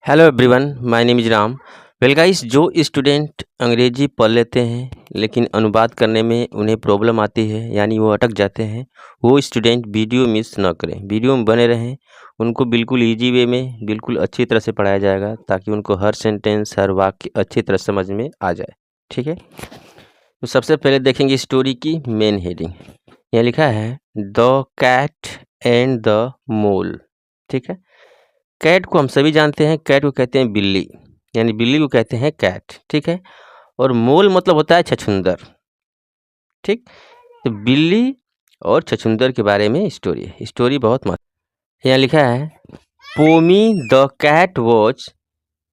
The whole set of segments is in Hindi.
Hello everyone, my name is Ram. Well guys, जो स्टूडेंट अंग्रेजी पढ़ लेते हैं लेकिन अनुवाद करने में उन्हें प्रॉब्लम आती है, यानी वो अटक जाते हैं, वो स्टूडेंट वीडियो मिस ना करें, वीडियो में बने रहें। उनको बिल्कुल इजी वे में बिल्कुल अच्छी तरह से पढ़ाया जाएगा ताकि उनको हर सेंटेंस हर वाक्य अच्छी तरह समझ में आ जाए। ठीक है, तो सबसे पहले देखेंगे स्टोरी की मेन हेडिंग। यहाँ लिखा है the cat and the mole. ठीक है, कैट को हम सभी जानते हैं, कैट को कहते हैं बिल्ली, यानी बिल्ली को कहते हैं कैट। ठीक है, और मोल मतलब होता है छछूंदर। ठीक, तो बिल्ली और छछूंदर के बारे में स्टोरी है। स्टोरी बहुत मस्त। यहाँ लिखा है Pomi the cat was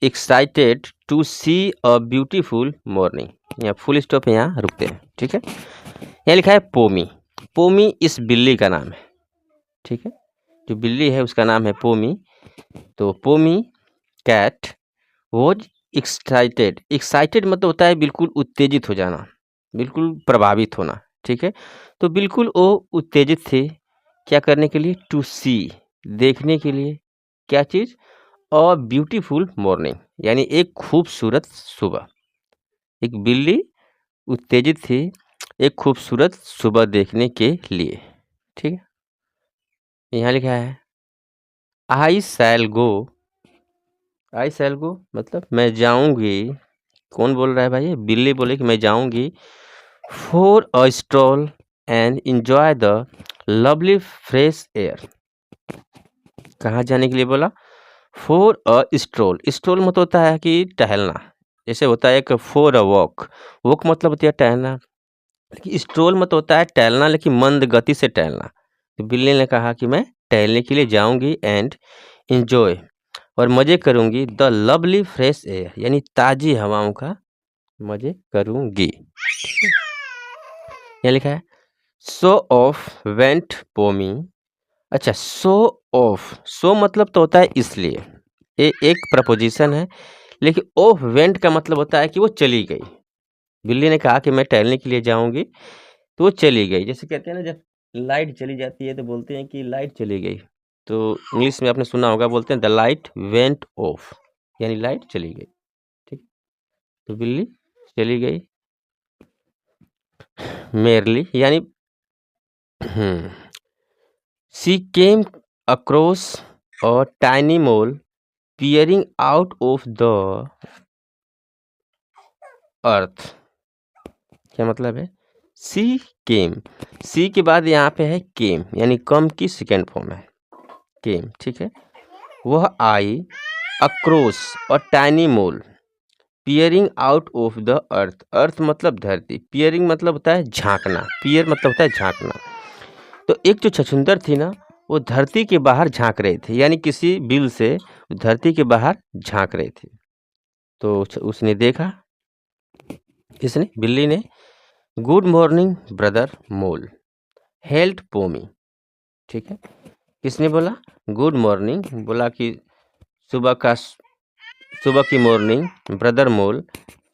excited to see a beautiful morning. यहाँ फुल स्टॉप है, यहाँ रुकते हैं। ठीक है, यहाँ लिखा है पोमी। पोमी इस बिल्ली का नाम है। ठीक है, जो बिल्ली है उसका नाम है पोमी। तो पोमी कैट वॉज एक्साइटेड। एक्साइटेड मतलब होता है बिल्कुल उत्तेजित हो जाना, बिल्कुल प्रभावित होना। ठीक है, तो बिल्कुल वो उत्तेजित थे क्या करने के लिए? टू सी, देखने के लिए। क्या चीज़? अ ब्यूटीफुल मॉर्निंग, यानी एक खूबसूरत सुबह। एक बिल्ली उत्तेजित थी एक खूबसूरत सुबह देखने के लिए। ठीक है, यहाँ लिखा है आई शैल गो। आई शैल गो मतलब मैं जाऊंगी। कौन बोल रहा है भाई? बिल्ली बोले कि मैं जाऊंगी for a stroll and enjoy the lovely fresh air. कहाँ जाने के लिए बोला? For a stroll. स्ट्रोल मतलब होता है कि टहलना। जैसे होता है एक फॉर अ वॉक। वॉक मतलब होता है टहलना, लेकिन स्ट्रोल मतलब होता है टहलना, लेकिन मंद गति से टहलना। तो बिल्ली ने कहा कि मैं टहलने के लिए जाऊंगी एंड इंजॉय, और मज़े करूंगी द लवली फ्रेश एयर, यानी ताज़ी हवाओं का मज़े करूंगी। यहाँ लिखा है शो ऑफ वेंट पोमी। अच्छा, शो ऑफ, शो मतलब तो होता है इसलिए, ये एक प्रपोजिशन है, लेकिन ऑफ वेंट का मतलब होता है कि वो चली गई। बिल्ली ने कहा कि मैं टहलने के लिए जाऊंगी, तो वो चली गई। जैसे कहते हैं ना, जब लाइट चली जाती है तो बोलते हैं कि लाइट चली गई। तो इंग्लिश में आपने सुना होगा, बोलते हैं द लाइट वेंट ऑफ, यानी लाइट चली गई। ठीक, तो बिल्ली चली गई मेरली, यानी she came across a tiny mole peering out of the अर्थ। क्या मतलब है? सी केम, सी के बाद यहाँ पे है केम, यानी कम की सेकेंड फॉर्म है केम। ठीक है, वह आई अक्रॉस और tiny mole peering out of the earth. Earth मतलब धरती, पियरिंग मतलब होता है झांकना, पियर मतलब होता है झांकना। तो एक जो छछूंदर थी ना, वो धरती के बाहर झांक रहे थे, यानी किसी बिल से धरती के बाहर झांक रहे थे। तो उसने देखा, इसने बिल्ली ने, गुड मॉर्निंग ब्रदर मोल हेल्ड पोमी। ठीक है, किसने बोला? गुड मॉर्निंग, बोला कि सुबह की मॉर्निंग ब्रदर मोल।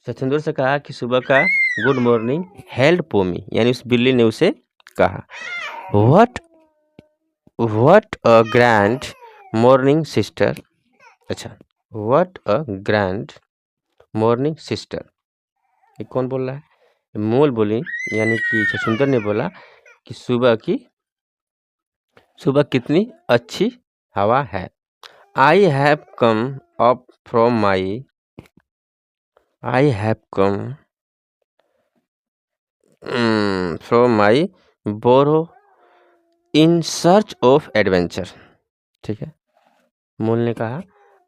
सचिंदर से कहा कि सुबह का गुड मॉर्निंग हेल्ड पोमी, यानी उस बिल्ली ने उसे कहा। What what a grand morning sister. अच्छा, what a grand morning sister, ये कौन बोल रहा है? मोल बोली, यानी कि छछूंदर ने बोला कि सुबह कितनी अच्छी हवा है। I have come up from my I have come from my burrow in search of adventure. ठीक है, मोल ने कहा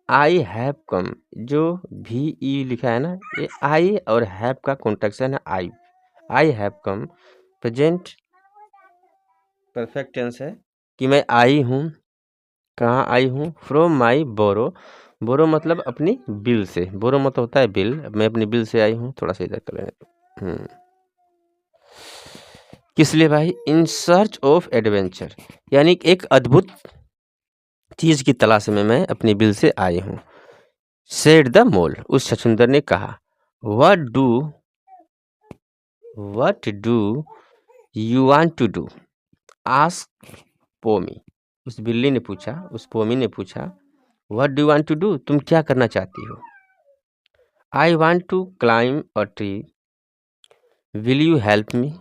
आई हैव कम, जो भी ई लिखा है ना, ये आई और हैव का कॉन्ट्रैक्शन है। I have come present perfect tense है कि मैं आई हूँ। कहाँ आई हूँ? फ्रॉम माई बोरो। बोरो मतलब अपनी बिल से, बोरो मतलब होता है बिल। मैं अपनी बिल से आई हूँ। थोड़ा सा इधर कर लें। किस लिए भाई? इन सर्च ऑफ एडवेंचर, यानी एक अद्भुत चीज की तलाश में मैं अपनी बिल से आई हूँ। सेड द मोल, उस छछूंदर ने कहा। What do you want to do? Ask Pomi, उस बिल्ली ने पूछा, उस पोमी ने पूछा what do you want to do, तुम क्या करना चाहती हो। I want to climb a tree, will you help me.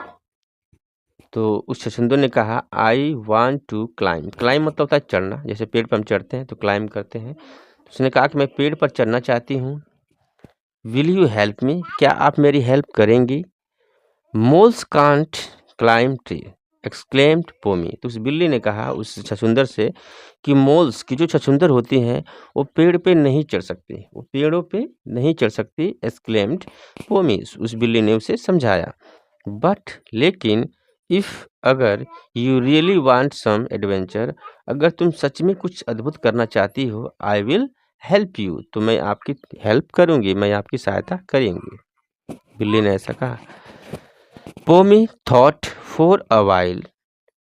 तो उस छछूंदर ने कहा I want to climb, climb मतलब होता है चढ़ना, जैसे पेड़ पर हम चढ़ते हैं तो क्लाइंब करते हैं। तो उसने कहा कि मैं पेड़ पर चढ़ना चाहती हूँ। विल यू हेल्प मी, क्या आप मेरी हेल्प करेंगी। Moles can't climb tree, exclaimed Pomi. तो उस बिल्ली ने कहा उस छछूंदर से कि मोल्स की जो छछूंदर होती हैं वो पेड़ पे नहीं चढ़ सकती, वो पेड़ों पे नहीं चढ़ सकती। एक्सक्लेम्ड पोमी, उस बिल्ली ने उसे समझाया। बट लेकिन इफ़, अगर you really want some adventure, अगर तुम सच में कुछ अद्भुत करना चाहती हो, आई विल हेल्प यू, तो मैं आपकी हेल्प करूँगी, मैं आपकी सहायता करेंगी। बिल्ली ने ऐसा कहा। Pomi thought for a while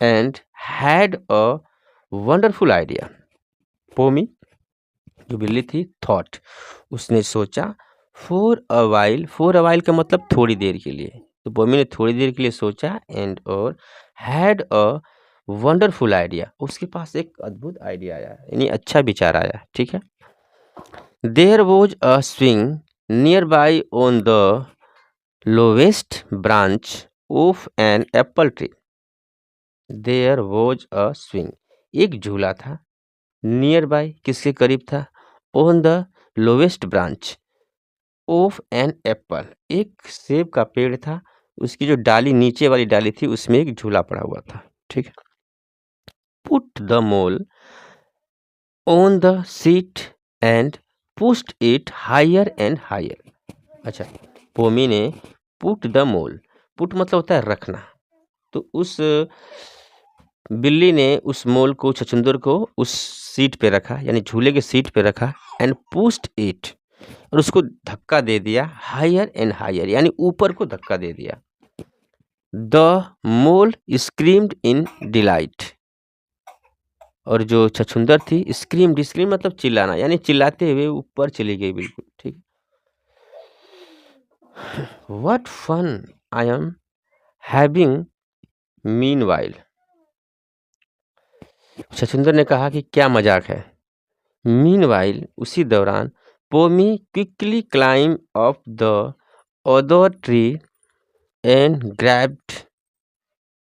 and had a wonderful idea. Pomi जो बिल्ली थी, थॉट, उसने सोचा। फॉर अ वाइल का मतलब थोड़ी देर के लिए। तो पोमी ने थोड़ी देर के लिए सोचा, एंड और हैड अ वंडरफुल आइडिया, उसके पास एक अद्भुत आइडिया आया, यानी अच्छा विचार आया। ठीक है। There was a swing nearby on the lowest branch of an apple tree. There was a swing, एक झूला था। नियर बाई किसके करीब था। On the lowest branch of an apple, एक सेब का पेड़ था, उसकी जो डाली नीचे वाली डाली थी उसमें एक झूला पड़ा हुआ था। ठीक है। Put the mole on the seat and pushed it higher and higher. अच्छा, पोमी ने पुट द मोल, पुट मतलब होता है रखना, तो उस बिल्ली ने उस मोल को, छछूंदर को उस सीट पे रखा, यानी झूले के सीट पे रखा। एंड पुश्ड इट, और उसको धक्का दे दिया। हायर एंड हायर, यानी ऊपर को धक्का दे दिया। The mole screamed in delight, और जो छछूंदर थी स्क्रीम्ड, स्क्रीम मतलब चिल्लाना, यानी चिल्लाते हुए ऊपर चली गई बिल्कुल। ठीक। What fun I am having meanwhile, छछूंदर ने कहा कि क्या मजाक है। मीनवाइल, उसी दौरान। Pomi quickly climb up the other tree and grabbed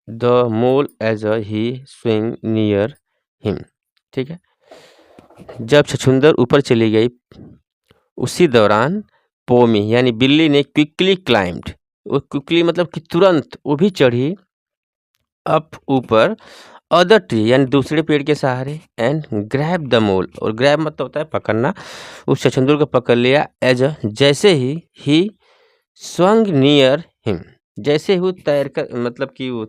the mole as he swing near him. ठीक है। जब छछूंदर ऊपर चली गई, उसी दौरान पोमी यानी बिल्ली ने क्विकली क्लाइंब्ड, वो क्विकली मतलब कि तुरंत वो भी चढ़ी, अप ऊपर, अदर ट्री यानी दूसरे पेड़ के सहारे, एंड ग्रैब द मोल, और ग्रैब मतलब होता है पकड़ना, उस छछूंदर को पकड़ लिया। एज जैसे ही स्वंग नियर हिम, जैसे ही वो तैर कर, मतलब कि वो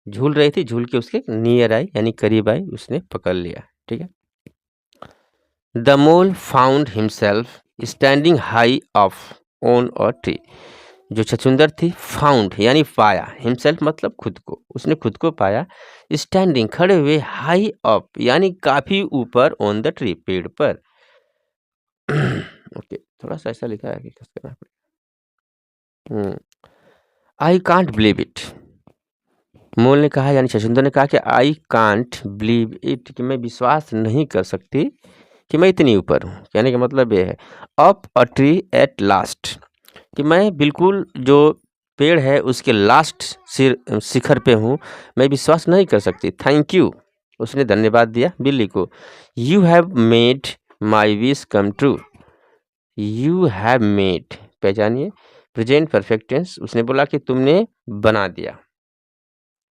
झूल रही थी, झूल के उसके नियर आई यानी करीब आई, उसने पकड़ लिया। ठीक है। The mole found himself standing high up on a tree, जो छछूंदर थी, फाउंड यानी पाया, हिमसेल्फ मतलब खुद को, उसने खुद को पाया। स्टैंडिंग खड़े हुए, हाई अप यानी काफी ऊपर, ऑन द ट्री पेड़ पर। ओके, थोड़ा सा ऐसा लिखा है कि कस करना पड़ेगा। आई कांट बिलीव इट, मोल ने कहा, यानी छछूंदर ने कहा कि आई कांट बिलीव इट, कि मैं विश्वास नहीं कर सकती कि मैं इतनी ऊपर हूँ। कहने का मतलब ये है, up a tree at last, कि मैं बिल्कुल जो पेड़ है उसके लास्ट शिखर पे हूँ, मैं विश्वास नहीं कर सकती। थैंक यू, उसने धन्यवाद दिया बिल्ली को। You have made my wish come true, you have made, पहचानिए, प्रेजेंट परफेक्ट टेंस, उसने बोला कि तुमने बना दिया।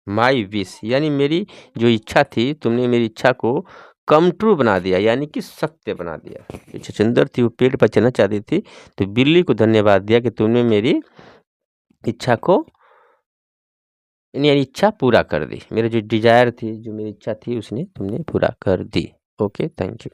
माई विश यानी मेरी जो इच्छा थी, तुमने मेरी इच्छा को कम ट्रू बना दिया, यानी कि सत्य बना दिया। जो छछूंदर थी वो पेड़ पर चढ़ना चाहती थी, तो बिल्ली को धन्यवाद दिया कि तुमने मेरी इच्छा को, यानी इच्छा पूरा कर दी, मेरी जो डिजायर थी, जो मेरी इच्छा थी, उसने तुमने पूरा कर दी। Okay, thank you.